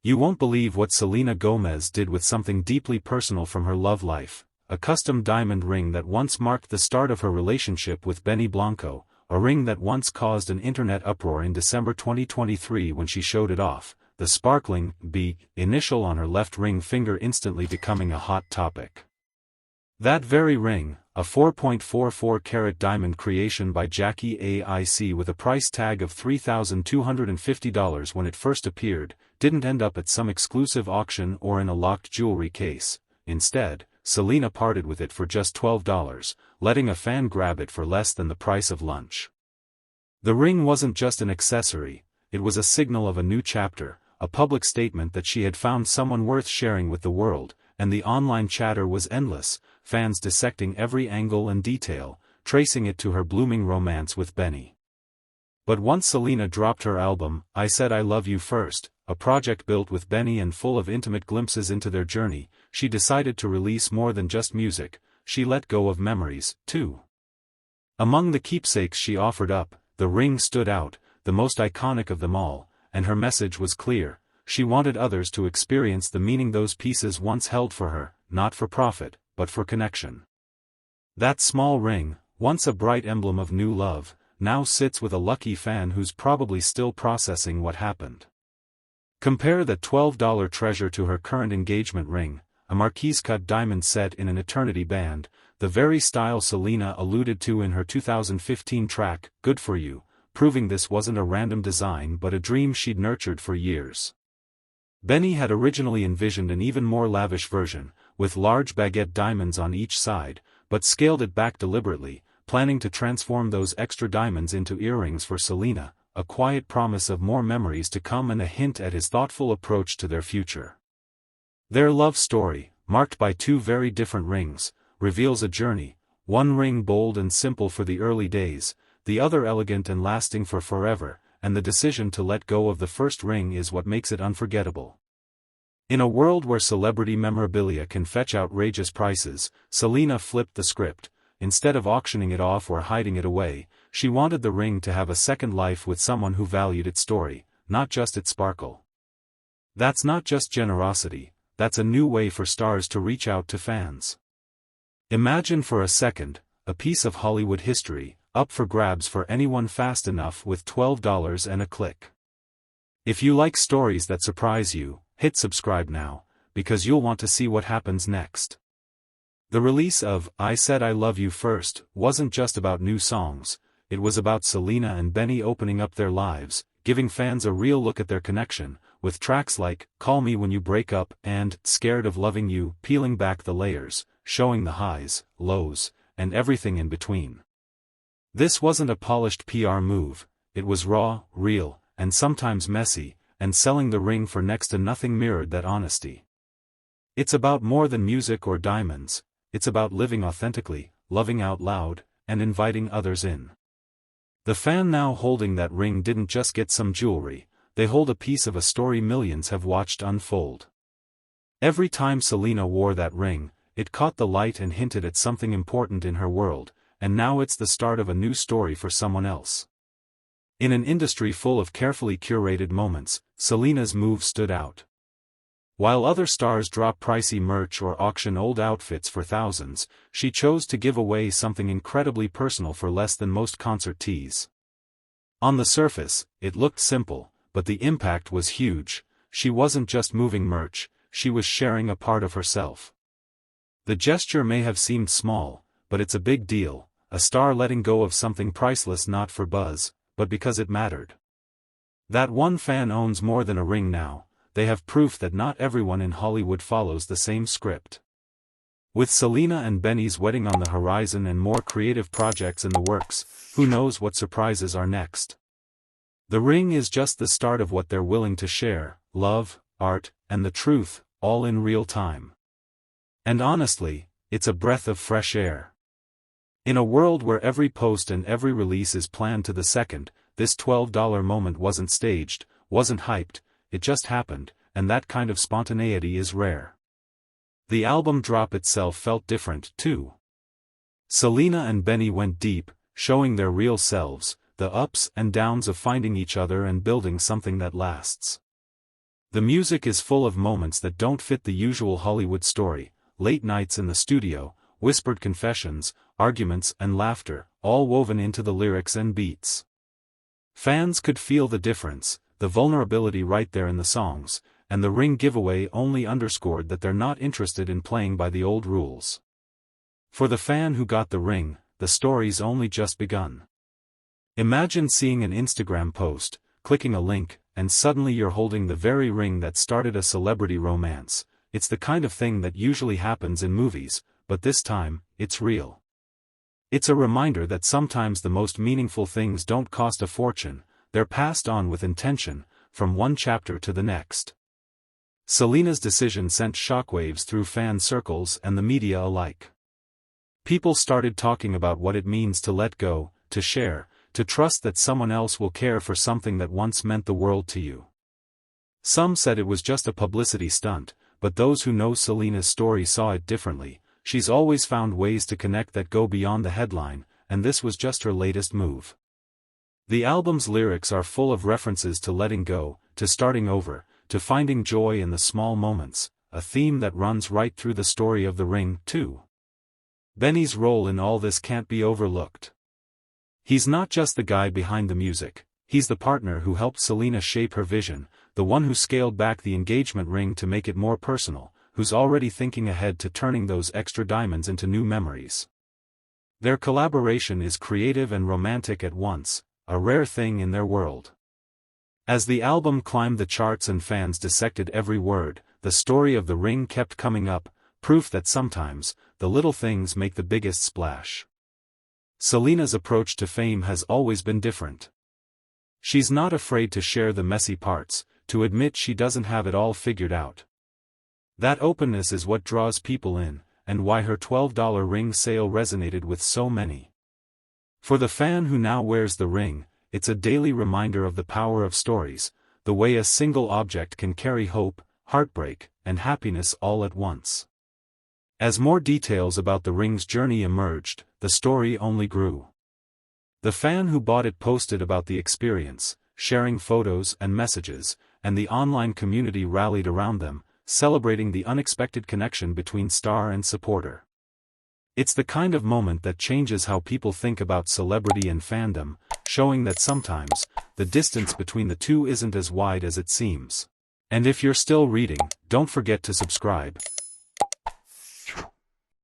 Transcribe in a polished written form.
You won't believe what Selena Gomez did with something deeply personal from her love life, a custom diamond ring that once marked the start of her relationship with Benny Blanco, a ring that once caused an internet uproar in December 2023 when she showed it off, the sparkling B initial on her left ring finger instantly becoming a hot topic. That very ring, a 4.44-carat diamond creation by Jackie AIC with a price tag of $3,250 when it first appeared, didn't end up at some exclusive auction or in a locked jewelry case. Instead, Selena parted with it for just $12, letting a fan grab it for less than the price of lunch. The ring wasn't just an accessory, it was a signal of a new chapter, a public statement that she had found someone worth sharing with the world, and the online chatter was endless, fans dissecting every angle and detail, tracing it to her blooming romance with Benny. But once Selena dropped her album, I Said I Love You First, a project built with Benny and full of intimate glimpses into their journey, she decided to release more than just music, she let go of memories, too. Among the keepsakes she offered up, the ring stood out, the most iconic of them all, and her message was clear. She wanted others to experience the meaning those pieces once held for her, not for profit, but for connection. That small ring, once a bright emblem of new love, now sits with a lucky fan who's probably still processing what happened. Compare the $12 treasure to her current engagement ring, a Marquise-cut diamond set in an eternity band, the very style Selena alluded to in her 2015 track, Good For You, proving this wasn't a random design but a dream she'd nurtured for years. Benny had originally envisioned an even more lavish version, with large baguette diamonds on each side, but scaled it back deliberately, planning to transform those extra diamonds into earrings for Selena, a quiet promise of more memories to come and a hint at his thoughtful approach to their future. Their love story, marked by two very different rings, reveals a journey, one ring bold and simple for the early days, the other elegant and lasting for forever, and the decision to let go of the first ring is what makes it unforgettable. In a world where celebrity memorabilia can fetch outrageous prices, Selena flipped the script. Instead of auctioning it off or hiding it away, she wanted the ring to have a second life with someone who valued its story, not just its sparkle. That's not just generosity, that's a new way for stars to reach out to fans. Imagine for a second, a piece of Hollywood history, up for grabs for anyone fast enough with $12 and a click. If you like stories that surprise you, hit subscribe now, because you'll want to see what happens next. The release of I Said I Love You First wasn't just about new songs, it was about Selena and Benny opening up their lives, giving fans a real look at their connection, with tracks like Call Me When You Break Up and Scared of Loving You peeling back the layers, showing the highs, lows, and everything in between. This wasn't a polished PR move, it was raw, real, and sometimes messy, and selling the ring for next to nothing mirrored that honesty. It's about more than music or diamonds, it's about living authentically, loving out loud, and inviting others in. The fan now holding that ring didn't just get some jewelry, they hold a piece of a story millions have watched unfold. Every time Selena wore that ring, it caught the light and hinted at something important in her world, and now it's the start of a new story for someone else. In an industry full of carefully curated moments, Selena's move stood out. While other stars drop pricey merch or auction old outfits for thousands, she chose to give away something incredibly personal for less than most concert tees. On the surface, it looked simple, but the impact was huge. She wasn't just moving merch, she was sharing a part of herself. The gesture may have seemed small, but it's a big deal, a star letting go of something priceless not for buzz, but because it mattered. That one fan owns more than a ring now. They have proof that not everyone in Hollywood follows the same script. With Selena and Benny's wedding on the horizon and more creative projects in the works, who knows what surprises are next. The ring is just the start of what they're willing to share, love, art, and the truth, all in real time. And honestly, it's a breath of fresh air. In a world where every post and every release is planned to the second, this $12 moment wasn't staged, wasn't hyped, it just happened, and that kind of spontaneity is rare. The album drop itself felt different, too. Selena and Benny went deep, showing their real selves, the ups and downs of finding each other and building something that lasts. The music is full of moments that don't fit the usual Hollywood story: late nights in the studio, whispered confessions, arguments and laughter, all woven into the lyrics and beats. Fans could feel the difference, the vulnerability right there in the songs, and the ring giveaway only underscored that they're not interested in playing by the old rules. For the fan who got the ring, the story's only just begun. Imagine seeing an Instagram post, clicking a link, and suddenly you're holding the very ring that started a celebrity romance. It's the kind of thing that usually happens in movies, but this time, it's real. It's a reminder that sometimes the most meaningful things don't cost a fortune, they're passed on with intention, from one chapter to the next. Selena's decision sent shockwaves through fan circles and the media alike. People started talking about what it means to let go, to share, to trust that someone else will care for something that once meant the world to you. Some said it was just a publicity stunt, but those who know Selena's story saw it differently. She's always found ways to connect that go beyond the headline, and this was just her latest move. The album's lyrics are full of references to letting go, to starting over, to finding joy in the small moments, a theme that runs right through the story of The Ring, too. Benny's role in all this can't be overlooked. He's not just the guy behind the music, he's the partner who helped Selena shape her vision, the one who scaled back the engagement ring to make it more personal, who's already thinking ahead to turning those extra diamonds into new memories. Their collaboration is creative and romantic at once, a rare thing in their world. As the album climbed the charts and fans dissected every word, the story of The Ring kept coming up, proof that sometimes, the little things make the biggest splash. Selena's approach to fame has always been different. She's not afraid to share the messy parts, to admit she doesn't have it all figured out. That openness is what draws people in, and why her $12 ring sale resonated with so many. For the fan who now wears the ring, it's a daily reminder of the power of stories, the way a single object can carry hope, heartbreak, and happiness all at once. As more details about the ring's journey emerged, the story only grew. The fan who bought it posted about the experience, sharing photos and messages, and the online community rallied around them, celebrating the unexpected connection between star and supporter. It's the kind of moment that changes how people think about celebrity and fandom, showing that sometimes, the distance between the two isn't as wide as it seems. And if you're still reading, don't forget to subscribe,